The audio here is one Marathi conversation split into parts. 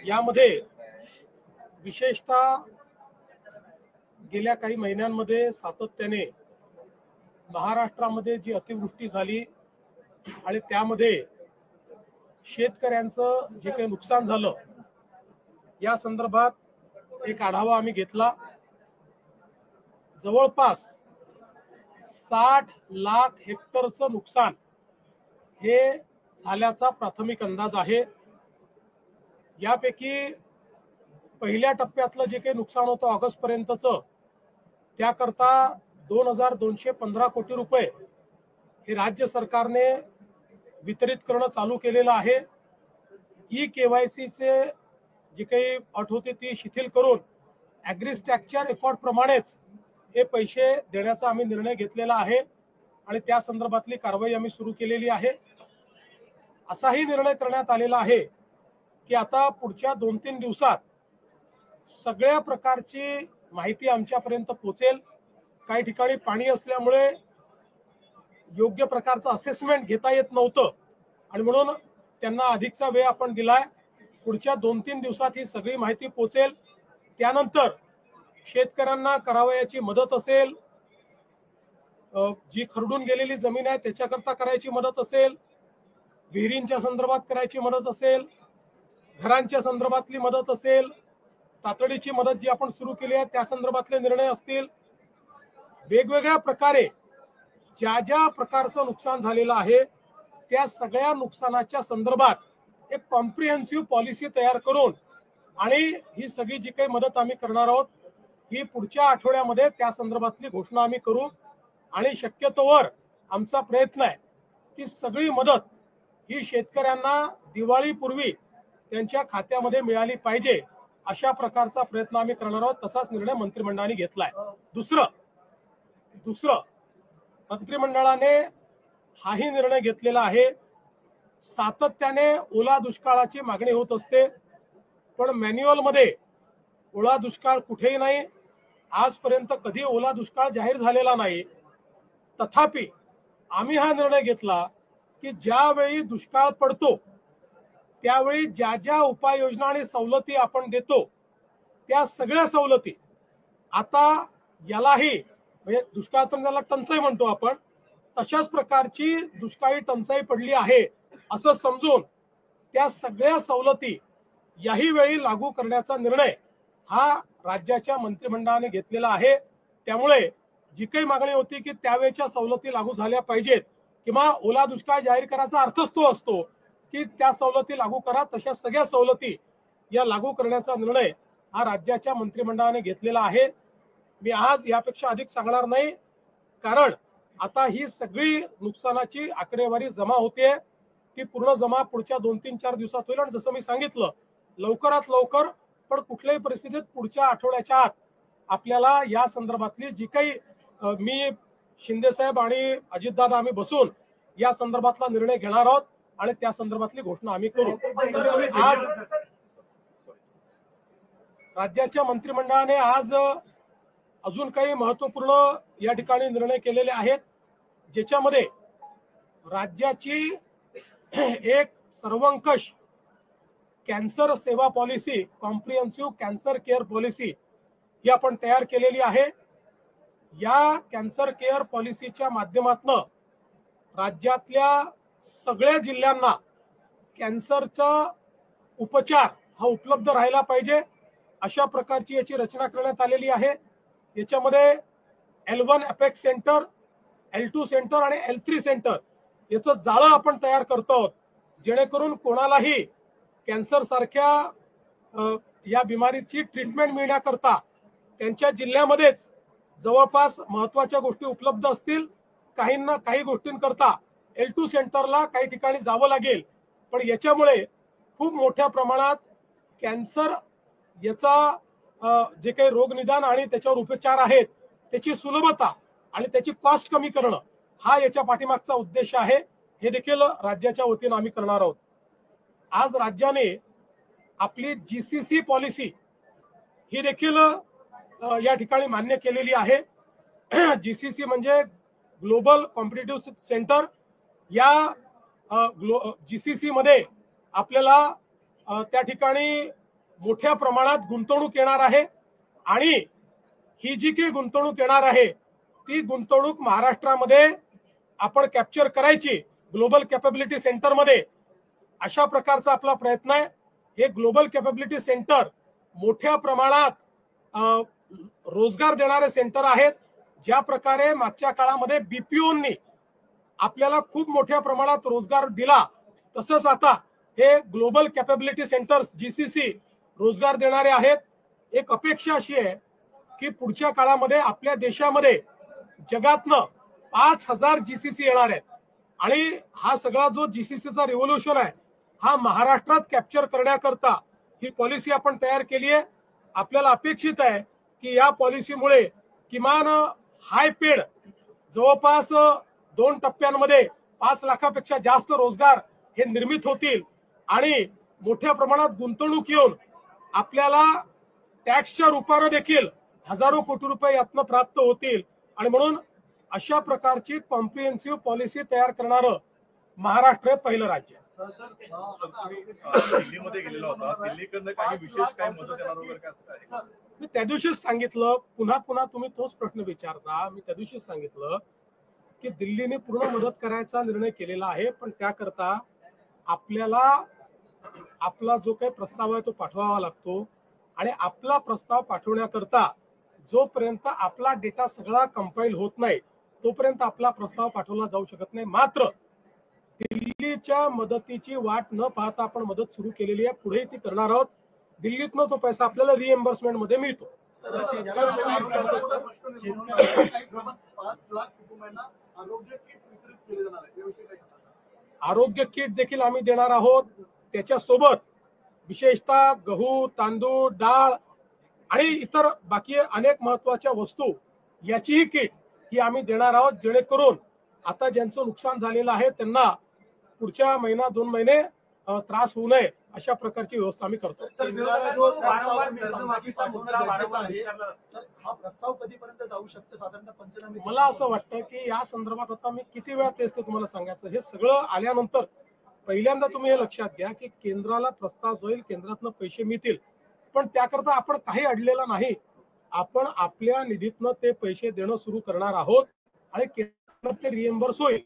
यामध्ये विशेषतः गेल्या काही महिन्यांमध्ये सातत्याने महाराष्ट्रामध्ये जी अतिवृष्टी झाली आणि त्यामध्ये शेतकऱ्यांचं जे काही नुकसान झालं या संदर्भात एक आढावा आम्ही घेतला। जवळपास 60 लाख हेक्टरचं नुकसान हे झाल्याचा प्राथमिक अंदाज आहे। यापैकी पहिल्या टप्प्यातलं जे काही नुकसान होतं ऑगस्ट पर्यंतचं त्याकरता 2215 कोटी रुपये हे राज्य सरकारने वितरित करणं चालू केलेलं आहे। ई-केवायसी चे जी काही अट होती ती शिथिल करून ॲग्रीस्टॅकच्या रेकॉर्ड प्रमाणेच हे पैसे देण्याचा आम्ही निर्णय घेतलेला आहे आणि त्या संदर्भातली कारवाई आम्ही सुरू केलेली आहे। असाही निर्णय करण्यात आलेला आहे की आता पुढच्या 2-3 दिवसात सगळ्या प्रकारची माहिती आमच्यापर्यंत पोहोचेल। काही ठिकाणी पाणी असल्यामुळे योग्य प्रकारचं असेसमेंट घेता येत नव्हतं आणि म्हणून त्यांना अधिकचा वेळ आपण दिलाय। पुढच्या 2-3 दिवसात ही सगळी माहिती पोहोचेल। त्यानंतर शेतकऱ्यांना करावयाची मदत असेल, जी खरडून गेलेली जमीन आहे त्याच्याकरता करायची मदत असेल, विहिरींच्या संदर्भात करायची मदत असेल, घरांच्या संदर्भातली मदत असेल, तातडीची मदत जी आपण सुरू केली आहे त्या संदर्भातले निर्णय असतील, वेगवेगळ्या प्रकारे ज्या ज्या प्रकारचं नुकसान झालेलं आहे त्या सगळ्या नुकसानाच्या संदर्भात एक कॉम्प्रिहेन्सिव्ह पॉलिसी तयार करून आणि ही सगळी जी काही मदत आम्ही करणार आहोत ही पुढच्या आठवड्यामध्ये त्या संदर्भातली घोषणा आम्ही करू आणि शक्यतोवर आमचा प्रयत्न आहे की सगळी मदत ही शेतकऱ्यांना दिवाळीपूर्वी त्यांच्या खात्यामध्ये मिळाली पाहिजे अशा प्रकारचा प्रयत्न आम्ही करणार आहोत। तसाच निर्णय मंत्रिमंडळाने घेतलाय। दुसरं मंत्रिमंडळाने हाही निर्णय घेतलेला आहे, सातत्याने ओला दुष्काळाची मागणी होत असते पण मॅन्युअल मध्ये ओला दुष्काळ कुठेही नाही, आजपर्यंत कधी ओला दुष्काळ जाहीर झालेला नाही। तथापि आम्ही हा निर्णय घेतला की ज्यावेळी दुष्काळ पडतो त्यावेळी ज्या ज्या उपाययोजना आणि सवलती आपण देतो त्या सगळ्या सवलती आता यालाही म्हणजे दुष्काळ त्याला टंचाई म्हणतो आपण, तशाच प्रकारची दुष्काळी टंचाई पडली आहे असं समजून त्या सगळ्या सवलती याही वेळी लागू करण्याचा निर्णय हा राज्याच्या मंत्रिमंडळाने घेतलेला आहे। त्यामुळे जी काही मागणी होती की त्यावेळेच्या सवलती लागू झाल्या पाहिजेत किंवा ओला दुष्काळ जाहीर करायचा अर्थच तो असतो की त्या सवलती लागू करा, तशा सगळ्या सवलती या लागू करण्याचा निर्णय हा राज्याच्या मंत्रिमंडळाने घेतलेला आहे। मी आज यापेक्षा अधिक सांगणार नाही कारण आता ही सगळी नुकसानाची आकडेवारी जमा होते, ती पूर्ण जमा पुढच्या 2-3-4 दिवसात होईल आणि जसं मी सांगितलं लवकरात लवकर पण कुठल्याही परिस्थितीत पुढच्या आठवड्याच्या आत आपल्याला या संदर्भातली जी काही मी शिंदे साहेब आणि अजितदादा आम्ही बसून या संदर्भातला निर्णय घेणार आहोत आणि त्या संदर्भातली घोषणा आम्ही करू। आज राज्याच्या मंत्रिमंडळाने आज अजून काही महत्वपूर्ण या ठिकाणी निर्णय केलेले आहेत ज्याच्यामध्ये राज्याची एक सर्वंकष कॅन्सर सेवा policy, comprehensive cancer care policy ही आपण तयार केलेली आहे। या कॅन्सर केअर पॉलिसीच्या माध्यमातून राज्यातल्या सगळ्या जिल्ह्यांना कॅन्सरचा उपचार हा उपलब्ध राहिला पाहिजे अशा प्रकारची याची रचना करण्यात आलेली आहे। याच्यामध्ये L1 apex centre, L2 centre आणि L3 सेंटर याचं जाळं आपण तयार करतो जेणेकरून कोणालाही कॅन्सर सारख्या या बिमारीची ट्रीटमेंट मिळण्याकरता त्यांच्या जिल्ह्यामध्येच जवळपास महत्त्वाच्या गोष्टी उपलब्ध असतील। काहींना काही गोष्टींकरता L2 सेंटरला काही ठिकाणी जावं लागेल पण याच्यामुळे खूप मोठ्या प्रमाणात कॅन्सर याचा जे काही रोगनिदान आणि त्याच्यावर उपचार आहेत त्याची सुलभता आणि त्याची कॉस्ट कमी करणं हा याच्या पाठीमागचा उद्देश आहे। हे देखील राज्याच्या वतीने आम्ही करणार आहोत। आज राज्याने आपली GCC पॉलिसी ही देखील या ठिकाणी मान्य केलेली आहे। GCC म्हणजे ग्लोबल कॉम्पिटिटिव्ह सेंटर। या GCC मध्ये आपल्याला त्या ठिकाणी मोठ्या प्रमाणात गुंतवणूक येणार आहे आणि ही जी काही गुंतवणूक येणार आहे ती गुंतवणूक महाराष्ट्रामध्ये आपण कॅप्चर करायची ग्लोबल कॅपॅबिलिटी सेंटरमध्ये, अशा प्रकारचा आपला प्रयत्न आहे। हे ग्लोबल कॅपॅबिलिटी सेंटर मोठ्या प्रमाणात रोजगार देणारे सेंटर आहेत। ज्या प्रकारे मागच्या काळामध्ये बीपीओनी आपल्याला खूप मोठ्या प्रमाणात रोजगार दिला, तसंच आता हे ग्लोबल कॅपॅबिलिटी सेंटर्स जीसीसी रोजगार देणारे आहेत। एक अपेक्षा अशी आहे की पुढच्या काळामध्ये आपल्या देशामध्ये जगातनं 5000 जीसीसी येणार आहेत आणि हा सगळा जो जीसीसीचा रिव्होल्यूशन आहे हा महाराष्ट्रात कॅप्चर करण्याकरता ही पॉलिसी आपण तयार केली आहे। आपल्याला अपेक्षित आहे की या पॉलिसीमुळे किमान हाय पेड जवळपास 2 टप्प्यांमध्ये 5 लाखापेक्षा जास्त रोजगार हे निर्मित होतील आणि मोठ्या प्रमाणात गुंतवणूक येऊन आपल्याला टॅक्सच्या रूपाने देखील हजारो कोटी रुपये यातनं प्राप्त होतील आणि म्हणून अशा प्रकारची कॉम्प्रिहेन्सिव्ह पॉलिसी तयार करणारं महाराष्ट्र हे पहिलं राज्य आहे। दिल्लीमध्ये गेलेला होता, दिल्लीकडनं काही विशेष काही मदत येणार वगैरे काय असं आहे? मी त्या दिवशीच सांगितलं, पुन्हा पुन्हा तुम्ही तोच प्रश्न विचारता। मी त्या दिवशीच सांगितलं की दिल्लीने पूर्ण मदत करायचा निर्णय केलेला आहे, पण त्याकरता आपल्याला आपला जो काही प्रस्ताव आहे तो पाठवावा लागतो आणि आपला प्रस्ताव पाठवण्याकरता जोपर्यंत आपला डेटा सगळा कंपाईल होत नाही तोपर्यंत आपला प्रस्ताव पाठवला जाऊ शकत नाही। मात्र दिल्लीच्या मदतीची वाट न पाहता आपण मदत सुरू केलेली आहे, पुढे ती करणार आहोत। दिल्लीतनं तो पैसा आपल्याला रिएम्बर्समेंट मध्ये मिळतो। 5 लाख कुटुंबांना आरोग्य किट वितरित केले जाणार आहे, याविषयी काय सांगता? आरोग्य किट देखील आम्ही देणार आहोत। त्याच्यासोबत विशेषतः गहू, तांदूळ, डाळ आणि इतर बाकी अनेक महत्वाच्या वस्तू याचीही किट ही आम्ही देणार आहोत, जेणेकरून आता ज्यांचं नुकसान झालेलं आहे त्यांना पुढच्या महिना 2 महिने त्रास होऊ नये अशा प्रकारची व्यवस्था आम्ही करतो। हा प्रस्ताव कधीपर्यंत जाऊ शकतो साधारणतः पंचनामे? मला असं वाटतं की या संदर्भात आता मी किती वेळा तेच ते तुम्हाला सांगायचं, हे सगळं आल्यानंतर पहिल्यांदा तुम्ही हे लक्षात घ्या की केंद्राला प्रस्ताव होईल, केंद्रातनं पैसे मिळतील, पण त्याकरता आपण काही अडलेलं नाही। आपण आपल्या निधीतनं ते पैसे देणं सुरू करणार आहोत आणि केंद्रात ते रिएम्बर्स होईल।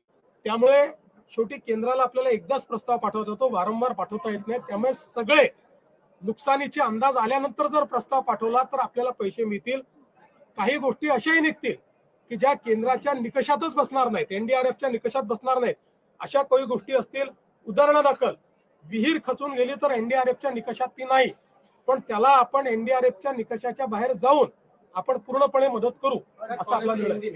त्यामुळे शेवटी केंद्राला आपल्याला एकदाच प्रस्ताव पाठवता येतो, वारंवार पाठवता येत नाही। त्यामुळे सगळे नुकसानीचे अंदाज आल्यानंतर जर प्रस्ताव पाठवला तर आपल्याला पैसे मिळतील। काही गोष्टी अशाही निघतील की ज्या केंद्राच्या निकषातच बसणार नाहीत, एनडीआरएफच्या निकषात बसणार नाहीत, अशा काही गोष्टी असतील। उदाहरणादाखल विहीर खचून गेली तर एनडीआरएफच्या निकषात ती नाही, पण त्याला आपण एनडीआरएफच्या निकषाच्या बाहेर जाऊन आपण पूर्णपणे मदत करू असा आपला निर्णय आहे।